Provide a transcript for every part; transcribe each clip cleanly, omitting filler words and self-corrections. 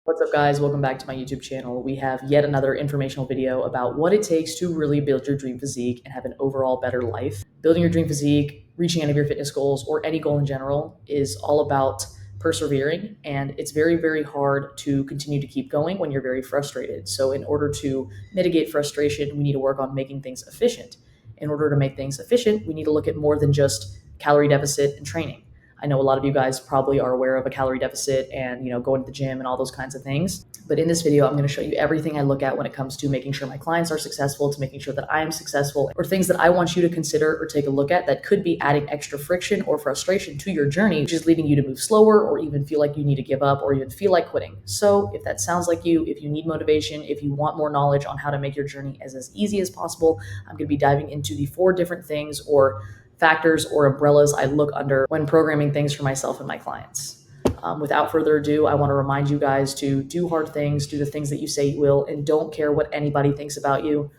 What's up, guys? Welcome back to my YouTube channel. We have yet another informational video about what it takes to really build your dream physique and have an overall better life. Building your dream physique, reaching any of your fitness goals, or any goal in general is all about persevering, and it's very, very hard to continue to keep going when you're very frustrated. So in order to mitigate frustration, we need to work on making things efficient. In order to make things efficient, we need to look at more than just calorie deficit and training. I know a lot of you guys probably are aware of a calorie deficit and, going to the gym and all those kinds of things. But in this video, I'm going to show you everything I look at when it comes to making sure my clients are successful, to making sure that I am successful, or things that I want you to consider or take a look at that could be adding extra friction or frustration to your journey, which is leading you to move slower or even feel like you need to give up or even feel like quitting. So if that sounds like you, if you need motivation, if you want more knowledge on how to make your journey as easy as possible, I'm going to be diving into the 4 different things or factors or umbrellas I look under when programming things for myself and my clients. Without further ado, I want to remind you guys to do hard things, do the things that you say you will, and don't care what anybody thinks about you.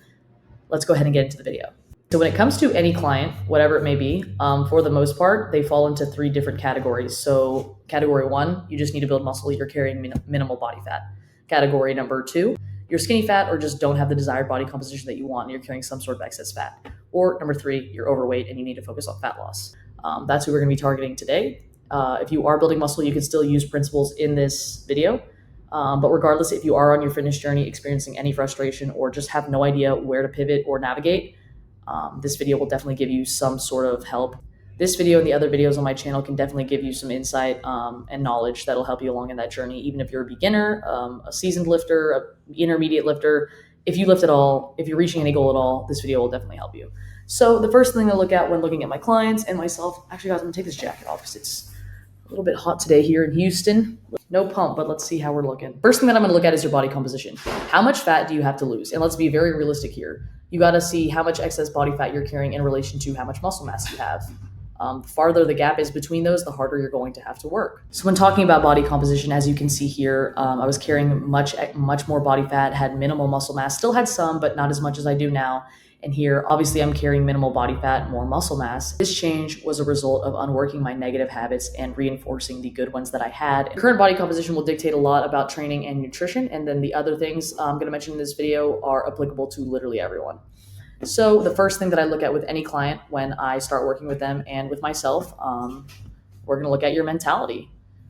Let's go ahead and get into the video. So when it comes to any client, whatever it may be, for the most part, they fall into 3 different categories. So category 1, you just need to build muscle, you're carrying minimal body fat. Category number 2, you're skinny fat or just don't have the desired body composition that you want and you're carrying some sort of excess fat. Or number 3, you're overweight and you need to focus on fat loss. That's who we're going to be targeting today. If you are building muscle, you can still use principles in this video. But regardless, if you are on your fitness journey experiencing any frustration or just have no idea where to pivot or navigate, this video will definitely give you some sort of help. This video and the other videos on my channel can definitely give you some insight and knowledge that'll help you along in that journey, even if you're a beginner, a seasoned lifter, an intermediate lifter. If you lift at all, if you're reaching any goal at all, this video will definitely help you. So the first thing I look at when looking at my clients and myself, actually guys, I'm gonna take this jacket off because it's a little bit hot today here in Houston. No pump, but let's see how we're looking. First thing that I'm gonna look at is your body composition. How much fat do you have to lose? And let's be very realistic here. You gotta see how much excess body fat you're carrying in relation to how much muscle mass you have. The farther the gap is between those, the harder you're going to have to work. So when talking about body composition, as you can see here, I was carrying much more body fat, had minimal muscle mass, still had some, but not as much as I do now. And here, obviously, I'm carrying minimal body fat, more muscle mass. This change was a result of unworking my negative habits and reinforcing the good ones that I had. Current body composition will dictate a lot about training and nutrition, and then the other things I'm going to mention in this video are applicable to literally everyone. So the first thing that I look at with any client when I start working with them and with myself, we're going to look at your mentality.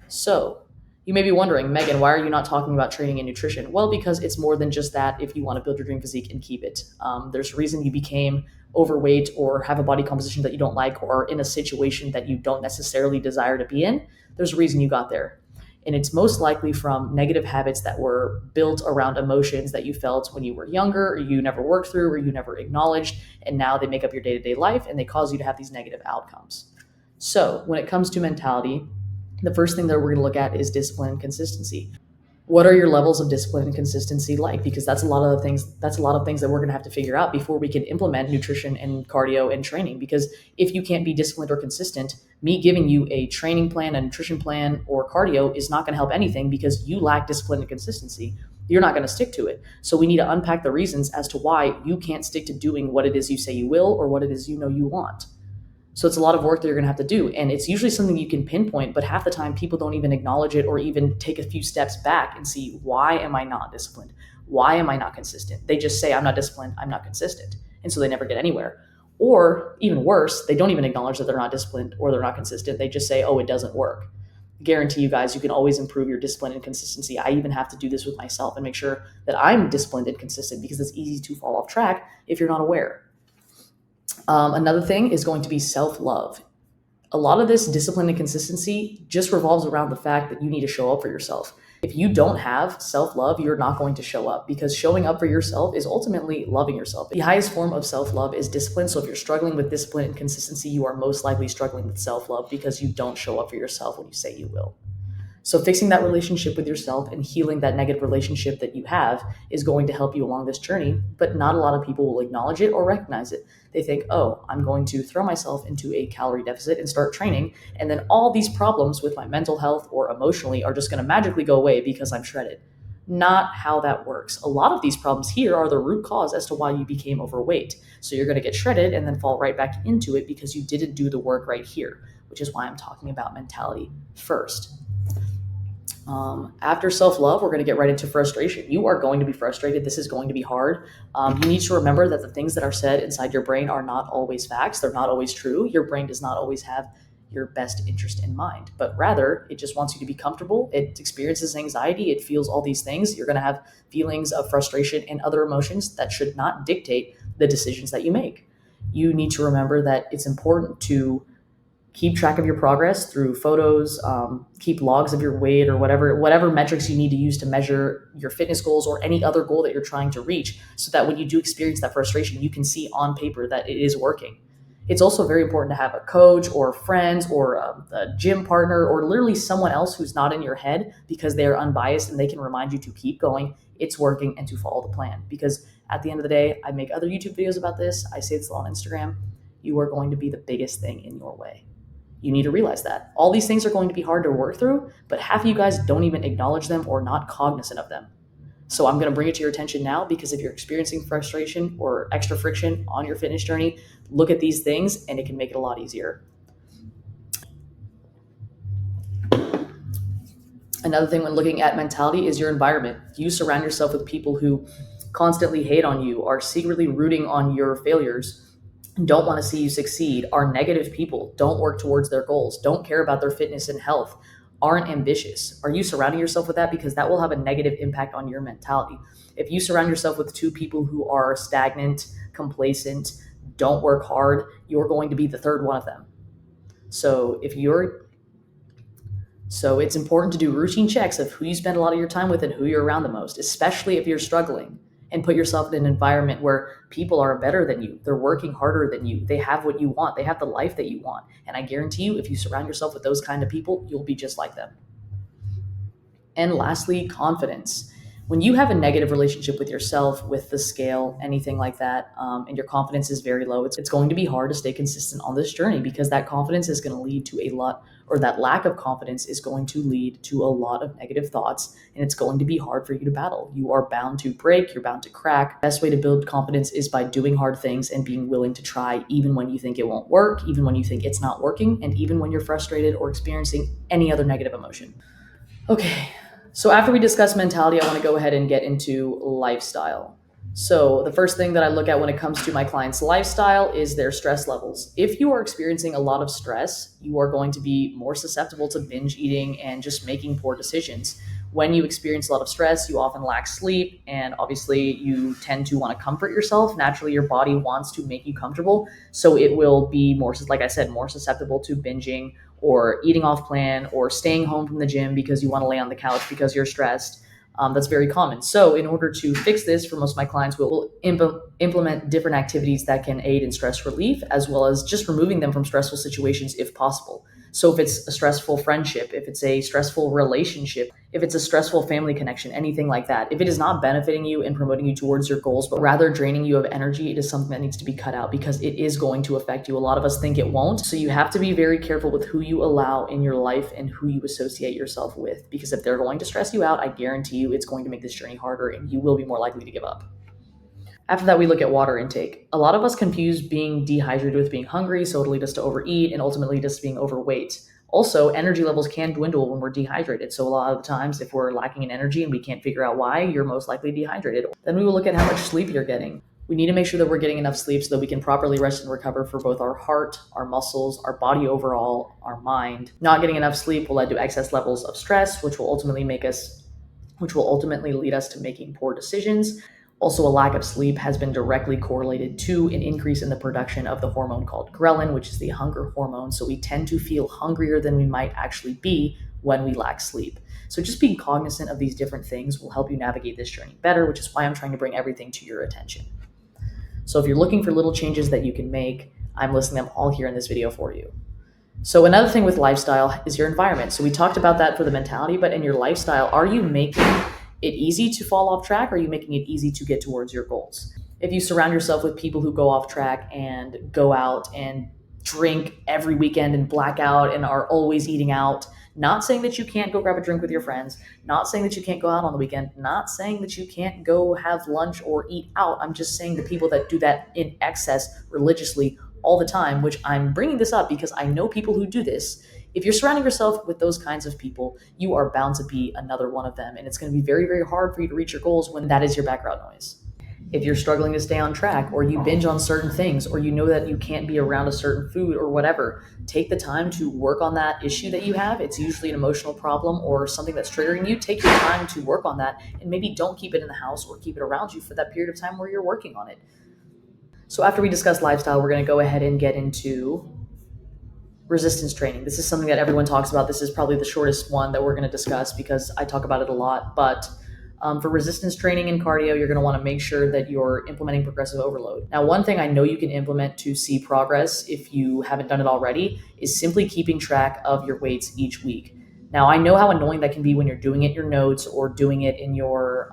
So you may be wondering, Megan, why are you not talking about training and nutrition? Well, because it's more than just that if you want to build your dream physique and keep it. There's a reason you became overweight or have a body composition that you don't like or are in a situation that you don't necessarily desire to be in. There's a reason you got there. And it's most likely from negative habits that were built around emotions that you felt when you were younger, or you never worked through, or you never acknowledged, and now they make up your day-to-day life and they cause you to have these negative outcomes. So when it comes to mentality, the first thing that we're going to look at is discipline and consistency. What are your levels of discipline and consistency like? Because that's a lot of things that we're going to have to figure out before we can implement nutrition and cardio and training. Because if you can't be disciplined or consistent, me giving you a training plan, a nutrition plan, or cardio is not going to help anything because you lack discipline and consistency. You're not going to stick to it. So we need to unpack the reasons as to why you can't stick to doing what it is you say you will or what it is you want. So it's a lot of work that you're going to have to do. And it's usually something you can pinpoint, but half the time people don't even acknowledge it or even take a few steps back and see, why am I not disciplined? Why am I not consistent? They just say, I'm not disciplined, I'm not consistent. And so they never get anywhere. Or even worse, they don't even acknowledge that they're not disciplined or they're not consistent. They just say, oh, it doesn't work. Guarantee you guys, you can always improve your discipline and consistency. I even have to do this with myself and make sure that I'm disciplined and consistent because it's easy to fall off track if you're not aware. Another thing is going to be self-love. A lot of this discipline and consistency just revolves around the fact that you need to show up for yourself. If you don't have self-love, you're not going to show up because showing up for yourself is ultimately loving yourself. The highest form of self-love is discipline. So if you're struggling with discipline and consistency, you are most likely struggling with self-love because you don't show up for yourself when you say you will. So fixing that relationship with yourself and healing that negative relationship that you have is going to help you along this journey, but not a lot of people will acknowledge it or recognize it. They think, oh, I'm going to throw myself into a calorie deficit and start training, and then all these problems with my mental health or emotionally are just going to magically go away because I'm shredded. Not how that works. A lot of these problems here are the root cause as to why you became overweight. So you're going to get shredded and then fall right back into it because you didn't do the work right here, which is why I'm talking about mentality first. After self love, we're going to get right into frustration. You are going to be frustrated. This is going to be hard. You need to remember that the things that are said inside your brain are not always facts. They're not always true. Your brain does not always have your best interest in mind, but rather it just wants you to be comfortable. It experiences anxiety. It feels all these things. You're going to have feelings of frustration and other emotions that should not dictate the decisions that you make. You need to remember that it's important to keep track of your progress through photos, keep logs of your weight or whatever metrics you need to use to measure your fitness goals or any other goal that you're trying to reach, so that when you do experience that frustration, you can see on paper that it is working. It's also very important to have a coach or friends or a gym partner or literally someone else who's not in your head, because they are unbiased and they can remind you to keep going, it's working, and to follow the plan. Because at the end of the day, I make other YouTube videos about this. I say this on Instagram. You are going to be the biggest thing in your way. You need to realize that. All these things are going to be hard to work through, but half of you guys don't even acknowledge them or not cognizant of them. So I'm going to bring it to your attention now, because if you're experiencing frustration or extra friction on your fitness journey, look at these things and it can make it a lot easier. Another thing when looking at mentality is your environment. You surround yourself with people who constantly hate on you, are secretly rooting on your failures, don't want to see you succeed, are negative people, don't work towards their goals, don't care about their fitness and health, aren't ambitious. Are you surrounding yourself with that? Because that will have a negative impact on your mentality. If you surround yourself with two people who are stagnant, complacent, don't work hard, you're going to be the third one of them. So if you're so it's important to do routine checks of who you spend a lot of your time with and who you're around the most, especially if you're struggling, and put yourself in an environment where people are better than you. They're working harder than you. They have what you want. They have the life that you want. And I guarantee you, if you surround yourself with those kind of people, you'll be just like them. And lastly, confidence. When you have a negative relationship with yourself, with the scale, anything like that, and your confidence is very low, it's going to be hard to stay consistent on this journey, because that confidence is going to lead to a lot, or that lack of confidence is going to lead to a lot of negative thoughts, and it's going to be hard for you to battle. You are bound to break, you're bound to crack. The best way to build confidence is by doing hard things and being willing to try, even when you think it won't work, even when you think it's not working, and even when you're frustrated or experiencing any other negative emotion. Okay, so after we discuss mentality, I want to go ahead and get into lifestyle. So the first thing that I look at when it comes to my clients' lifestyle is their stress levels. If you are experiencing a lot of stress, you are going to be more susceptible to binge eating and just making poor decisions. When you experience a lot of stress, you often lack sleep, and obviously you tend to want to comfort yourself. Naturally, your body wants to make you comfortable, so it will be more, like I said, more susceptible to binging or eating off plan or staying home from the gym because you want to lay on the couch because you're stressed. That's very common. So in order to fix this, for most of my clients, we'll implement different activities that can aid in stress relief, as well as just removing them from stressful situations if possible. So if it's a stressful friendship, if it's a stressful relationship, if it's a stressful family connection, anything like that, if it is not benefiting you and promoting you towards your goals, but rather draining you of energy, it is something that needs to be cut out, because it is going to affect you. A lot of us think it won't. So you have to be very careful with who you allow in your life and who you associate yourself with, because if they're going to stress you out, I guarantee you it's going to make this journey harder and you will be more likely to give up. After that, we look at water intake. A lot of us confuse being dehydrated with being hungry, so it'll lead us to overeat and ultimately just being overweight. Also, energy levels can dwindle when we're dehydrated. So a lot of the times, if we're lacking in energy and we can't figure out why, you're most likely dehydrated. Then we will look at how much sleep you're getting. We need to make sure that we're getting enough sleep so that we can properly rest and recover for both our heart, our muscles, our body overall, our mind. Not getting enough sleep will lead to excess levels of stress, which will ultimately lead us to making poor decisions. Also, a lack of sleep has been directly correlated to an increase in the production of the hormone called ghrelin, which is the hunger hormone. So we tend to feel hungrier than we might actually be when we lack sleep. So just being cognizant of these different things will help you navigate this journey better, which is why I'm trying to bring everything to your attention. So if you're looking for little changes that you can make, I'm listing them all here in this video for you. So another thing with lifestyle is your environment. So we talked about that for the mentality, but in your lifestyle, are you making it easy to fall off track, or are you making it easy to get towards your goals? If you surround yourself with people who go off track and go out and drink every weekend and black out and are always eating out, not saying that you can't go grab a drink with your friends, not saying that you can't go out on the weekend, not saying that you can't go have lunch or eat out. I'm just saying the people that do that in excess religiously all the time, which I'm bringing this up because I know people who do this. If you're surrounding yourself with those kinds of people, you are bound to be another one of them. And it's going to be very, very hard for you to reach your goals when that is your background noise. If you're struggling to stay on track, or you binge on certain things, or you know that you can't be around a certain food or whatever, take the time to work on that issue that you have. It's usually an emotional problem or something that's triggering you. Take your time to work on that, and maybe don't keep it in the house or keep it around you for that period of time where you're working on it. So after we discuss lifestyle, we're going to go ahead and get into resistance training. This is something that everyone talks about. This is probably the shortest one that we're going to discuss because I talk about it a lot. But for resistance training and cardio, you're going to want to make sure that you're implementing progressive overload. Now, one thing I know you can implement to see progress if you haven't done it already is simply keeping track of your weights each week. Now, I know how annoying that can be when you're doing it in your notes or doing it in your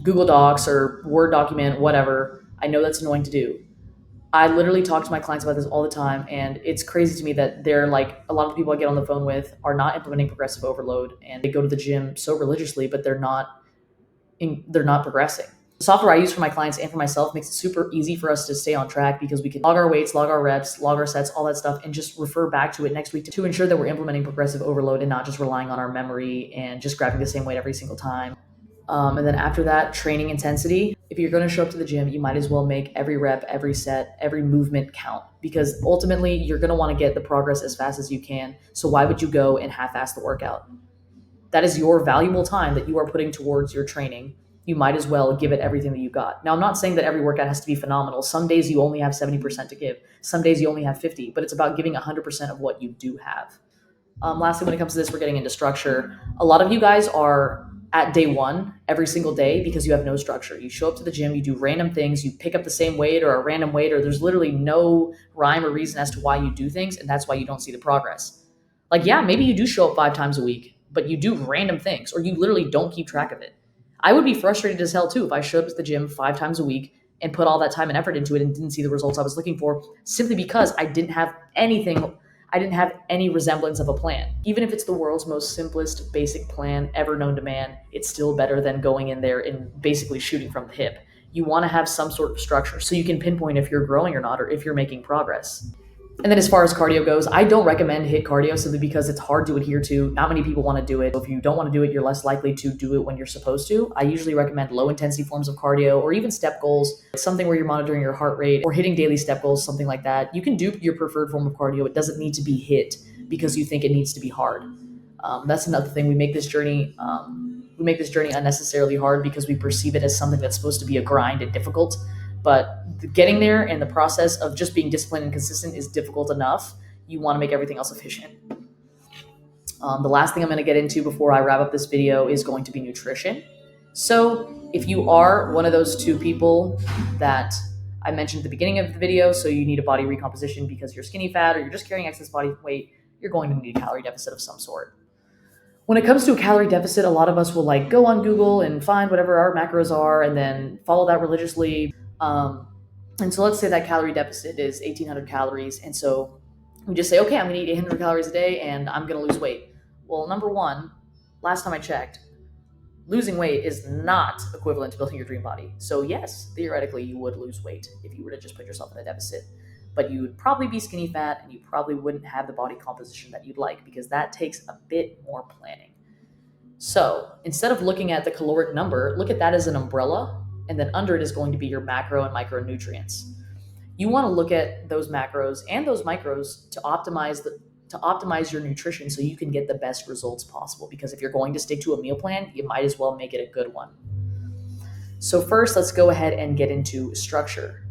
Google Docs or Word document, whatever. I know that's annoying to do. I literally talk to my clients about this all the time, and it's crazy to me that they're like, a lot of the people I get on the phone with are not implementing progressive overload, and they go to the gym so religiously, but they're not progressing. The software I use for my clients and for myself makes it super easy for us to stay on track because we can log our weights, log our reps, log our sets, all that stuff, and just refer back to it next week to ensure that we're implementing progressive overload and not just relying on our memory and just grabbing the same weight every single time. And then after that, training intensity. If you're going to show up to the gym, you might as well make every rep, every set, every movement count, because ultimately you're going to want to get the progress as fast as you can. So why would you go and half-ass the workout? That is your valuable time that you are putting towards your training. You might as well give it everything that you got. Now, I'm not saying that every workout has to be phenomenal. Some days you only have 70% to give. Some days you only have 50, but it's about giving 100% of what you do have. Lastly, when it comes to this, we're getting into structure. A lot of you guys are at day one every single day because you have no structure. You show up to the gym, you do random things, you pick up the same weight or a random weight, or there's literally no rhyme or reason as to why you do things, and that's why you don't see the progress. Like, yeah, maybe you do show up 5 times a week, but you do random things, or you literally don't keep track of it. I would be frustrated as hell too if I showed up to the gym 5 times a week and put all that time and effort into it and didn't see the results I was looking for simply because I didn't have any resemblance of a plan. Even if it's the world's most simplest, basic plan ever known to man, it's still better than going in there and basically shooting from the hip. You want to have some sort of structure so you can pinpoint if you're growing or not, or if you're making progress. And then as far as cardio goes, I don't recommend HIIT cardio simply because it's hard to adhere to. Not many people want to do it. If you don't want to do it, you're less likely to do it when you're supposed to. I usually recommend low intensity forms of cardio or even step goals, something where you're monitoring your heart rate or hitting daily step goals, something like that. You can do your preferred form of cardio. It doesn't need to be HIIT because you think it needs to be hard. That's another thing. We make this journey unnecessarily hard because we perceive it as something that's supposed to be a grind and difficult. But getting there and the process of just being disciplined and consistent is difficult enough. You want to make everything else efficient. The last thing I'm going to get into before I wrap up this video is going to be nutrition. So if you are one of those 2 people that I mentioned at the beginning of the video, so you need a body recomposition because you're skinny fat or you're just carrying excess body weight, you're going to need a calorie deficit of some sort. When it comes to a calorie deficit, a lot of us will like go on Google and find whatever our macros are and then follow that religiously. And so let's say that calorie deficit is 1,800 calories. And so we just say, okay, I'm going to eat 800 calories a day and I'm going to lose weight. Well, number one, last time I checked, losing weight is not equivalent to building your dream body. So yes, theoretically, you would lose weight if you were to just put yourself in a deficit. But you would probably be skinny fat and you probably wouldn't have the body composition that you'd like because that takes a bit more planning. So instead of looking at the caloric number, look at that as an umbrella, and then under it is going to be your macro and micronutrients. You want to look at those macros and those micros to optimize your nutrition so you can get the best results possible. Because if you're going to stick to a meal plan, you might as well make it a good one. So first, let's go ahead and get into structure.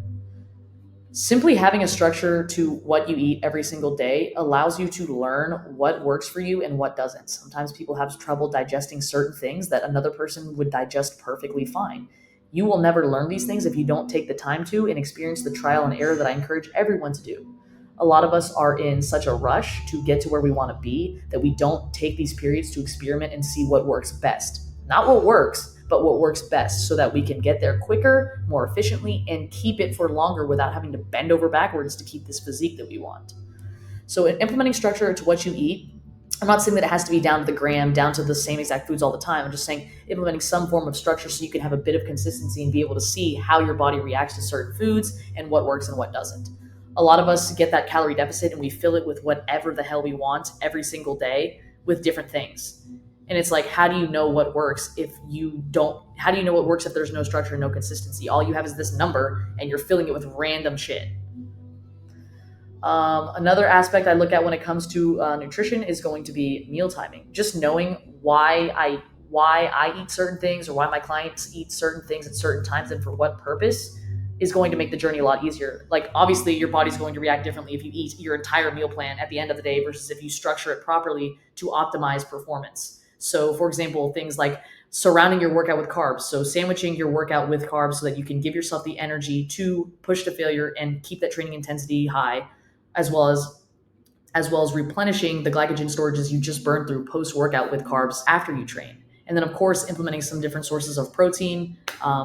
Simply having a structure to what you eat every single day allows you to learn what works for you and what doesn't. Sometimes people have trouble digesting certain things that another person would digest perfectly fine. You will never learn these things if you don't take the time to and experience the trial and error that I encourage everyone to do. A lot of us are in such a rush to get to where we want to be that we don't take these periods to experiment and see what works best. Not what works, but what works best so that we can get there quicker, more efficiently, and keep it for longer without having to bend over backwards to keep this physique that we want. So in implementing structure to what you eat, I'm not saying that it has to be down to the gram, down to the same exact foods all the time. I'm just saying implementing some form of structure so you can have a bit of consistency and be able to see how your body reacts to certain foods and what works and what doesn't. A lot of us get that calorie deficit and we fill it with whatever the hell we want every single day with different things. And it's like, how do you know what works if you don't? How do you know what works if there's no structure and no consistency? All you have is this number and you're filling it with random shit. Another aspect I look at when it comes to nutrition is going to be meal timing. Just knowing why I eat certain things or why my clients eat certain things at certain times and for what purpose is going to make the journey a lot easier. Like, obviously, your body's going to react differently if you eat your entire meal plan at the end of the day versus if you structure it properly to optimize performance. So, for example, things like surrounding your workout with carbs. So, sandwiching your workout with carbs so that you can give yourself the energy to push to failure and keep that training intensity high, as well as replenishing the glycogen storages you just burned through post workout with carbs after you train. And then, of course, implementing some different sources of protein,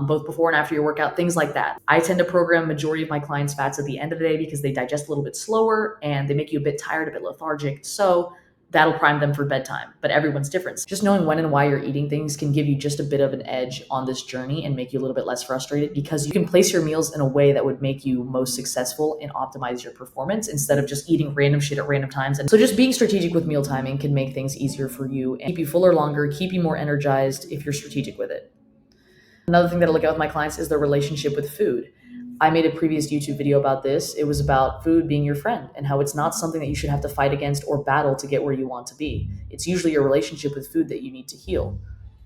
both before and after your workout, things like that. I tend to program majority of my clients' fats at the end of the day because they digest a little bit slower and they make you a bit tired, a bit lethargic. So that'll prime them for bedtime, but everyone's different. Just knowing when and why you're eating things can give you just a bit of an edge on this journey and make you a little bit less frustrated because you can place your meals in a way that would make you most successful and optimize your performance instead of just eating random shit at random times. And so just being strategic with meal timing can make things easier for you and keep you fuller longer, keep you more energized if you're strategic with it. Another thing that I look at with my clients is their relationship with food. I made a previous YouTube video about this. It was about food being your friend and how it's not something that you should have to fight against or battle to get where you want to be. It's usually your relationship with food that you need to heal.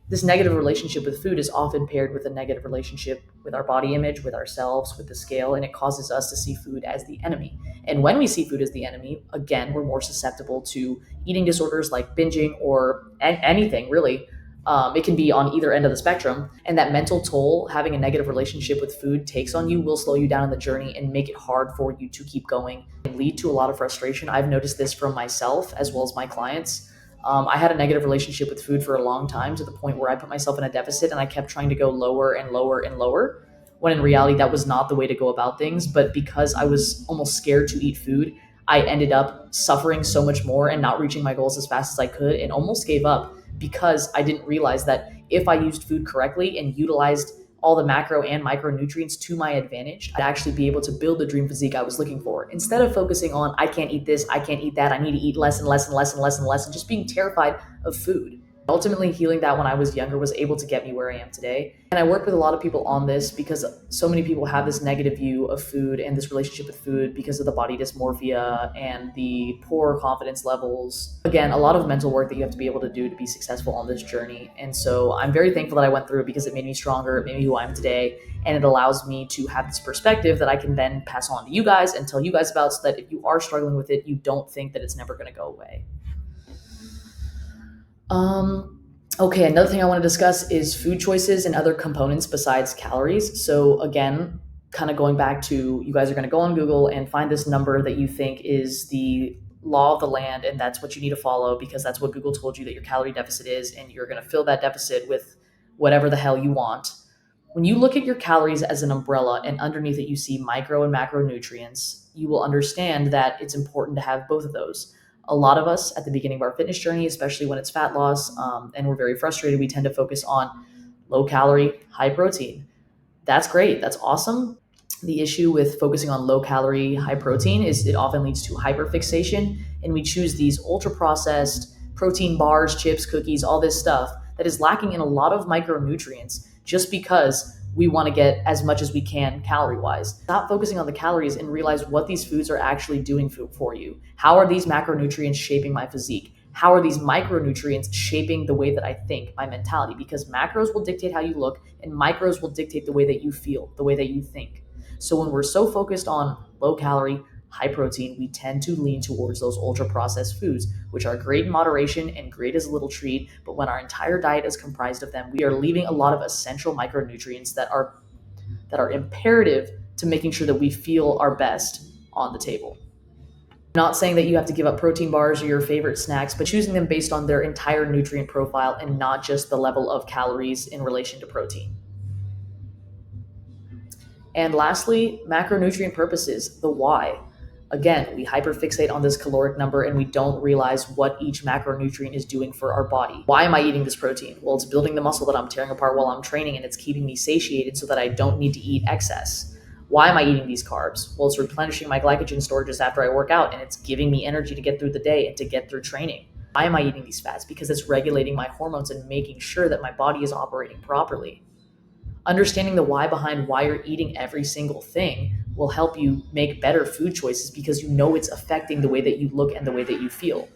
This negative relationship with food is often paired with a negative relationship with our body image, with ourselves, with the scale, and it causes us to see food as the enemy. And when we see food as the enemy, again, we're more susceptible to eating disorders like binging or anything really. It can be on either end of the spectrum. And that mental toll having a negative relationship with food takes on you will slow you down in the journey and make it hard for you to keep going and lead to a lot of frustration. I've noticed this from myself as well as my clients. I had a negative relationship with food for a long time to the point where I put myself in a deficit and I kept trying to go lower and lower and lower, when in reality, that was not the way to go about things. But because I was almost scared to eat food, I ended up suffering so much more and not reaching my goals as fast as I could and almost gave up because I didn't realize that if I used food correctly and utilized all the macro and micronutrients to my advantage, I'd actually be able to build the dream physique I was looking for. Instead of focusing on, I can't eat this, I can't eat that, I need to eat less and less and less and less and less, and just being terrified of food. Ultimately, healing that when I was younger was able to get me where I am today. And I work with a lot of people on this because so many people have this negative view of food and this relationship with food because of the body dysmorphia and the poor confidence levels. Again, a lot of mental work that you have to be able to do to be successful on this journey. And so I'm very thankful that I went through it because it made me stronger, it made me who I am today. And it allows me to have this perspective that I can then pass on to you guys and tell you guys about so that if you are struggling with it, you don't think that it's never going to go away. Okay, another thing I want to discuss is food choices and other components besides calories. So again, kind of going back to, you guys are going to go on Google and find this number that you think is the law of the land, and that's what you need to follow because that's what Google told you that your calorie deficit is, and you're going to fill that deficit with whatever the hell you want. When you look at your calories as an umbrella and underneath it you see micro and macronutrients, you will understand that it's important to have both of those. A lot of us at the beginning of our fitness journey, especially when it's fat loss, and we're very frustrated, we tend to focus on low calorie, high protein. That's great. That's awesome. The issue with focusing on low calorie, high protein is it often leads to hyperfixation, and we choose these ultra processed protein bars, chips, cookies, all this stuff that is lacking in a lot of micronutrients just because we want to get as much as we can calorie wise. Stop focusing on the calories and realize what these foods are actually doing for you. How are these macronutrients shaping my physique? How are these micronutrients shaping the way that I think, my mentality? Because macros will dictate how you look and micros will dictate the way that you feel, the way that you think. So when we're so focused on low calorie, high protein, we tend to lean towards those ultra processed foods, which are great in moderation and great as a little treat. But when our entire diet is comprised of them, we are leaving a lot of essential micronutrients that are imperative to making sure that we feel our best on the table. I'm not saying that you have to give up protein bars or your favorite snacks, but choosing them based on their entire nutrient profile and not just the level of calories in relation to protein. And lastly, macronutrient purposes, the why. Again, we hyperfixate on this caloric number and we don't realize what each macronutrient is doing for our body. Why am I eating this protein? Well, it's building the muscle that I'm tearing apart while I'm training and it's keeping me satiated so that I don't need to eat excess. Why am I eating these carbs? Well, it's replenishing my glycogen storages after I work out, and it's giving me energy to get through the day and to get through training. Why am I eating these fats? Because it's regulating my hormones and making sure that my body is operating properly. Understanding the why behind why you're eating every single thing will help you make better food choices because you know it's affecting the way that you look and the way that you feel.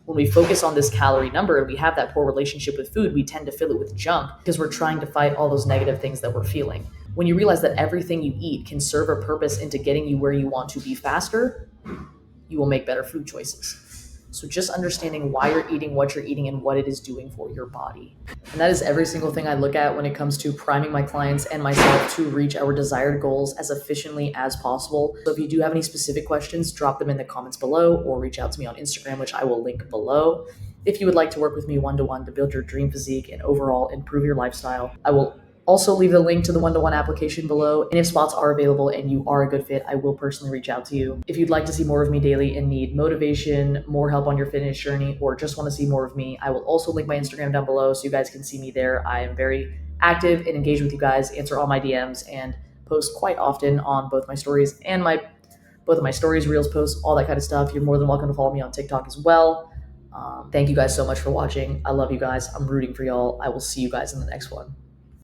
When we focus on this calorie number and we have that poor relationship with food, we tend to fill it with junk because we're trying to fight all those negative things that we're feeling. When you realize that everything you eat can serve a purpose into getting you where you want to be faster, you will make better food choices. So just understanding why you're eating what you're eating and what it is doing for your body. And that is every single thing I look at when it comes to priming my clients and myself to reach our desired goals as efficiently as possible. So if you do have any specific questions, drop them in the comments below or reach out to me on Instagram, which I will link below. If you would like to work with me one-to-one to build your dream physique and overall improve your lifestyle, I will also leave the link to the one-to-one application below. And if spots are available and you are a good fit, I will personally reach out to you. If you'd like to see more of me daily and need motivation, more help on your fitness journey, or just want to see more of me, I will also link my Instagram down below so you guys can see me there. I am very active and engaged with you guys, answer all my DMs, and post quite often on both my stories and both of my stories, reels, posts, all that kind of stuff. You're more than welcome to follow me on TikTok as well. Thank you guys so much for watching. I love you guys. I'm rooting for y'all. I will see you guys in the next one.